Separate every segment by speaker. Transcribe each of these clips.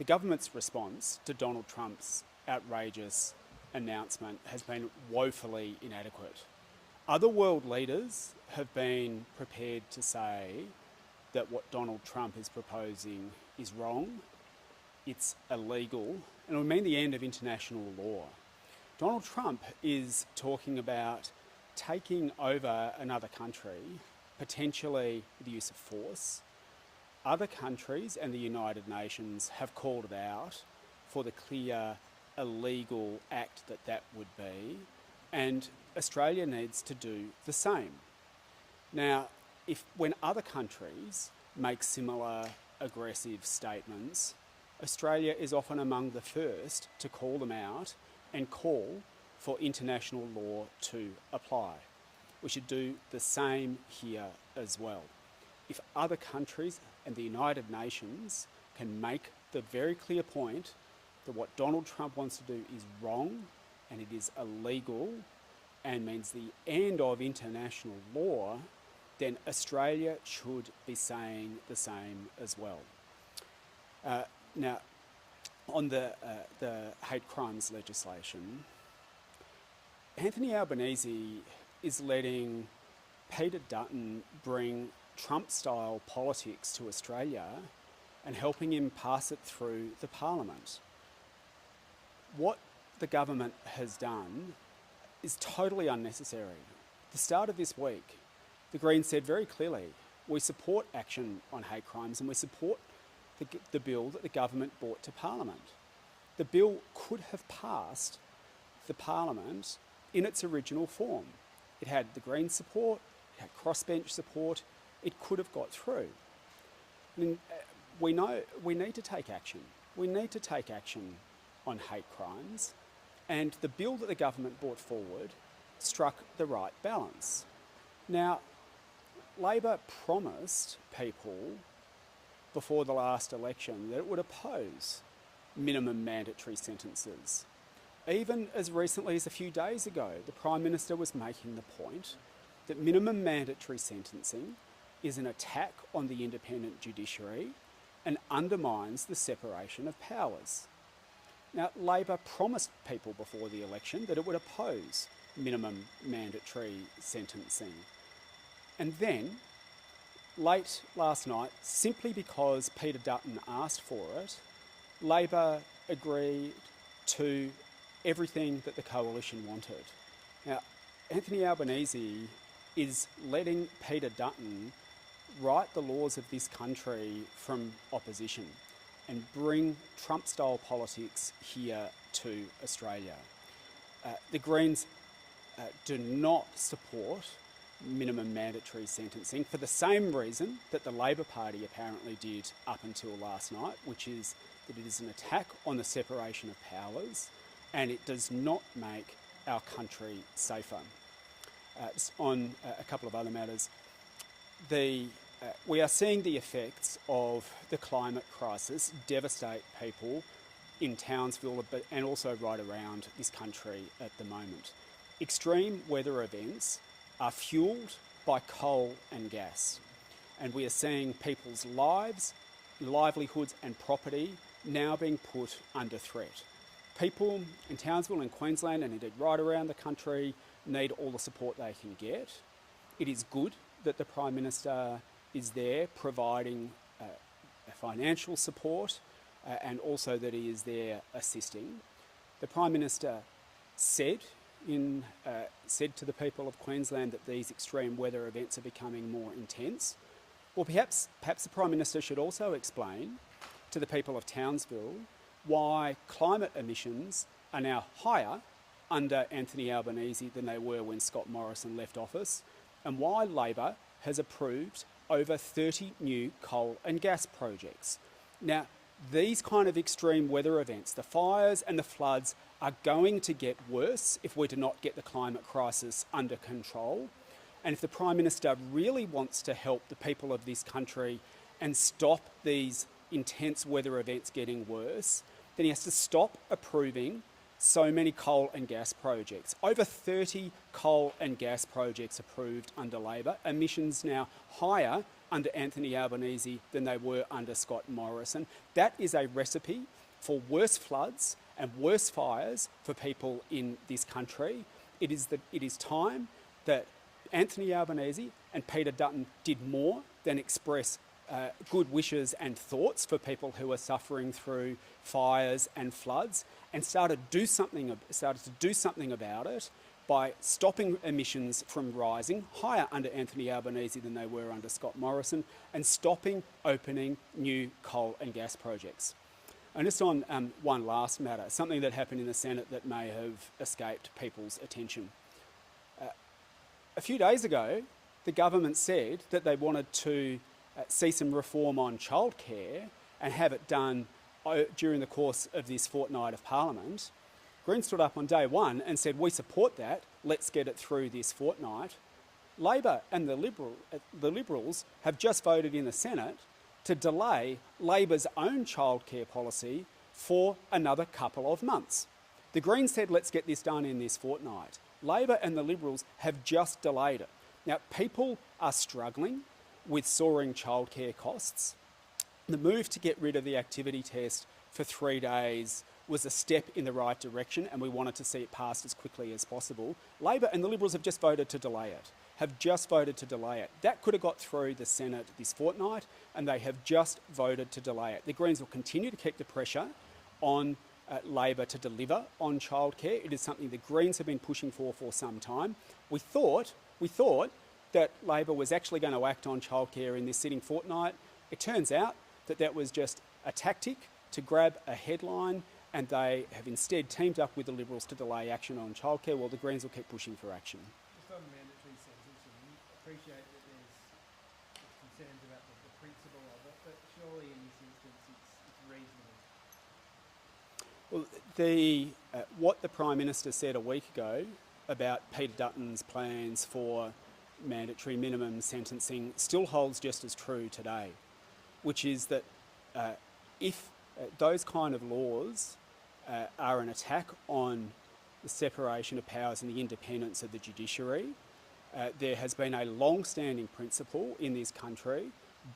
Speaker 1: The government's response to Donald Trump's outrageous announcement has been woefully inadequate. Other world leaders have been prepared to say that what Donald Trump is proposing is wrong, it's illegal, and it would mean the end of international law. Donald Trump is talking about taking over another country, potentially with the use of force. Other countries and the United Nations have called it out for the clear illegal act that that would be, and Australia needs to do the same. Now, when other countries make similar aggressive statements, Australia is often among the first to call them out and call for international law to apply. We should do the same here as well. If other countries and the United Nations can make the very clear point that what Donald Trump wants to do is wrong and it is illegal and means the end of international law, then Australia should be saying the same as well. Now, on the hate crimes legislation, Anthony Albanese is letting Peter Dutton bring Trump-style politics to Australia and helping him pass it through the Parliament. What the government has done is totally unnecessary. At the start of this week, the Greens said very clearly, we support action on hate crimes and we support the bill that the government brought to Parliament. The bill could have passed the Parliament in its original form. It had the Greens' support, it had crossbench support, it could have got through. I mean, we know we need to take action. We need to take action on hate crimes, and the bill that the government brought forward struck the right balance. Now, Labor promised people before the last election that it would oppose minimum mandatory sentences. Even as recently as a few days ago, the Prime Minister was making the point that minimum mandatory sentencing is an attack on the independent judiciary and undermines the separation of powers. Now, Labor promised people before the election that it would oppose minimum mandatory sentencing. And then, late last night, simply because Peter Dutton asked for it, Labor agreed to everything that the coalition wanted. Now, Anthony Albanese is letting Peter Dutton write the laws of this country from opposition and bring Trump-style politics here to Australia. The Greens do not support minimum mandatory sentencing for the same reason that the Labor Party apparently did up until last night, which is that it is an attack on the separation of powers and it does not make our country safer. On a couple of other matters, we are seeing the effects of the climate crisis devastate people in Townsville and also right around this country at the moment. Extreme weather events are fuelled by coal and gas, and we are seeing people's lives, livelihoods and property now being put under threat. People in Townsville and Queensland, and indeed right around the country, need all the support they can get. It is good that the Prime Minister is there providing financial support and also that he is there assisting. The Prime Minister said to the people of Queensland that these extreme weather events are becoming more intense. Well, perhaps the Prime Minister should also explain to the people of Townsville why climate emissions are now higher under Anthony Albanese than they were when Scott Morrison left office, and why Labor has approved over 30 new coal and gas projects. Now, these kind of extreme weather events, the fires and the floods, are going to get worse if we do not get the climate crisis under control. And if the Prime Minister really wants to help the people of this country and stop these intense weather events getting worse, then he has to stop approving so many coal and gas projects. Over 30 coal and gas projects approved under Labor, emissions now higher under Anthony Albanese than they were under Scott Morrison. That is a recipe for worse floods and worse fires for people in this country. It is time that Anthony Albanese and Peter Dutton did more than express good wishes and thoughts for people who are suffering through fires and floods, and started to do something about it by stopping emissions from rising higher under Anthony Albanese than they were under Scott Morrison, and stopping opening new coal and gas projects. And just on one last matter, something that happened in the Senate that may have escaped people's attention. A few days ago, the government said that they wanted to see some reform on childcare and have it done during the course of this fortnight of Parliament. Greens stood up on day one and said, we support that, let's get it through this fortnight. Labor and the Liberals have just voted in the Senate to delay Labor's own childcare policy for another couple of months. The Greens said, let's get this done in this fortnight. Labor and the Liberals have just delayed it. Now, people are struggling with soaring childcare costs. The move to get rid of the activity test for 3 days was a step in the right direction, and we wanted to see it passed as quickly as possible. Labor and the Liberals have just voted to delay it. That could have got through the Senate this fortnight, and they have just voted to delay it. The Greens will continue to keep the pressure on Labor to deliver on childcare. It is something the Greens have been pushing for some time. We thought that Labor was actually going to act on childcare in this sitting fortnight. It turns out that that was just a tactic to grab a headline, and they have instead teamed up with the Liberals to delay action on childcare, while the Greens will keep pushing for action.
Speaker 2: Just on mandatory sentencing, appreciate that there's concerns about the principle of it, but surely in this instance it's reasonable.
Speaker 1: Well, what the Prime Minister said a week ago about Peter Dutton's plans for mandatory minimum sentencing still holds just as true today, which is that if those kind of laws are an attack on the separation of powers and the independence of the judiciary, there has been a long-standing principle in this country,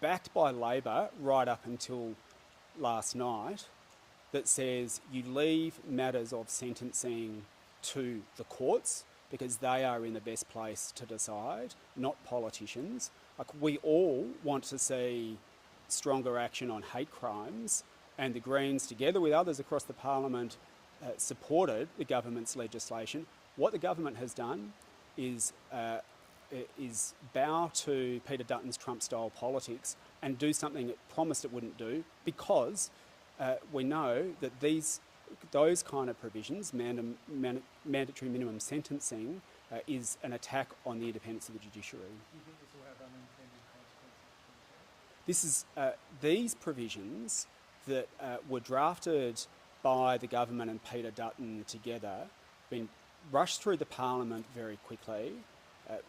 Speaker 1: backed by Labor right up until last night, that says you leave matters of sentencing to the courts because they are in the best place to decide, not politicians. Like, we all want to see stronger action on hate crimes, and the Greens, together with others across the Parliament, supported the government's legislation. What the government has done is bow to Peter Dutton's Trump-style politics and do something it promised it wouldn't do, because we know that those kind of provisions, mandatory minimum sentencing, is an attack on the independence of the judiciary.
Speaker 2: Do you think this will have unintended consequences?
Speaker 1: These provisions that were drafted by the government and Peter Dutton together, been rushed through the Parliament very quickly.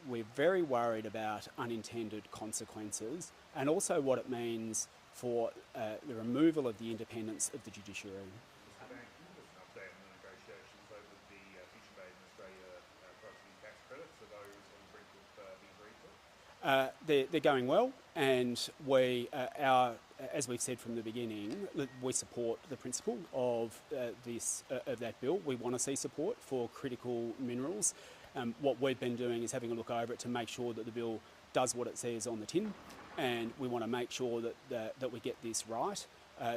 Speaker 1: We're very worried about unintended consequences, and also what it means for the removal of the independence of the judiciary.
Speaker 3: Mr. Bandt, can you give us an update on the negotiations over the Fish and Basin Australia property tax credits? Are those on the brink of being agreed to?
Speaker 1: They're going well, and as we've said from the beginning, we support the principle of that bill. We want to see support for critical minerals. What we've been doing is having a look over it to make sure that the bill does what it says on the tin, and we want to make sure that we get this right,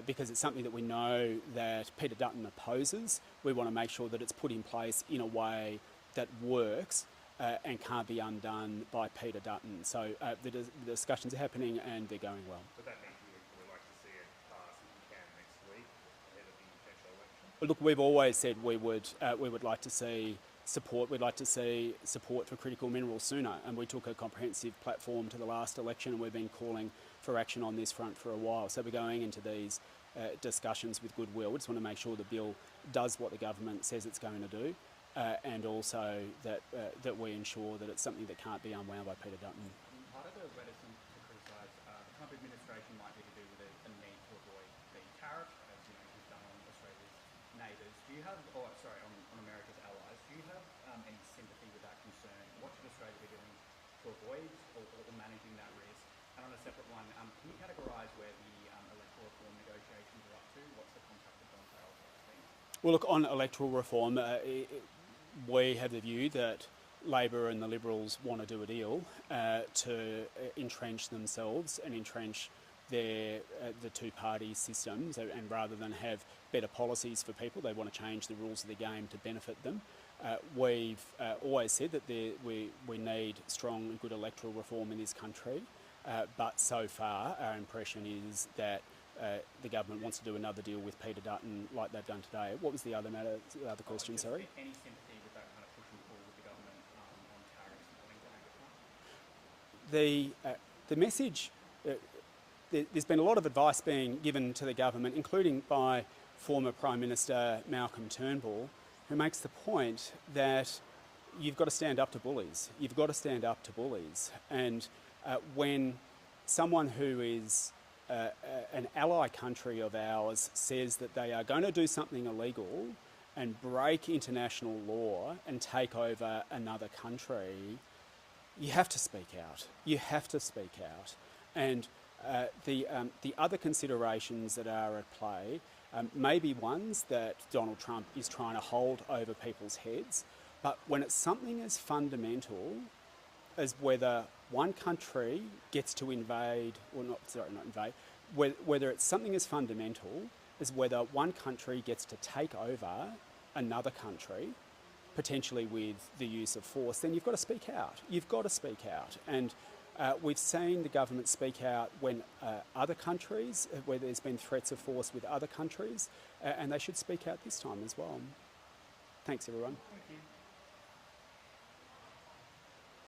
Speaker 1: because it's something that we know that Peter Dutton opposes. We want to make sure that it's put in place in a way that works and can't be undone by Peter Dutton. So the discussions are happening and they're going well.
Speaker 3: But that means you would like to see it pass if you can next week ahead of the potential election?
Speaker 1: Look, we've always said we would like to see support. We'd like to see support for critical minerals sooner, and we took a comprehensive platform to the last election, and we've been calling for action on this front for a while. So we're going into these discussions with goodwill. We just want to make sure the bill does what the government says it's going to do, and also that we ensure that it's something that can't be unwound by Peter Dutton.
Speaker 4: Part of the reticence to criticise the Trump administration might be to do with a need to avoid being tariffed, as he's done on Australia's neighbours. Do you have, on America's allies, do you have any sympathy with that concern? What should Australia be doing to avoid or managing that risk? And on a separate one, can you categorise where the electoral reform negotiations are up to? What's the contact with Bandt side of things?
Speaker 1: Well, look, on electoral reform, we have the view that Labor and the Liberals want to do a deal to entrench themselves and entrench the two-party systems, and rather than have better policies for people, they want to change the rules of the game to benefit them. We've always said that we need strong and good electoral reform in this country, but so far our impression is that the government wants to do another deal with Peter Dutton like they've done today. What was the other matter? The other question,
Speaker 4: Just
Speaker 1: sorry.
Speaker 4: Any sympathy with that kind of push and pull with the government on tariffs and things like that?
Speaker 1: The message. There's been a lot of advice being given to the government, including by former Prime Minister Malcolm Turnbull, who makes the point that you've got to stand up to bullies. You've got to stand up to bullies. And when someone who is an ally country of ours says that they are going to do something illegal and break international law and take over another country, you have to speak out. You have to speak out. And the other considerations that are at play may be ones that Donald Trump is trying to hold over people's heads, but when it's something as fundamental as whether one country gets to invade, or not invade, whether it's something as fundamental as whether one country gets to take over another country, potentially with the use of force, then you've got to speak out. You've got to speak out. And we've seen the government speak out when other countries, where there's been threats of force with other countries, and they should speak out this time as well. Thanks, everyone.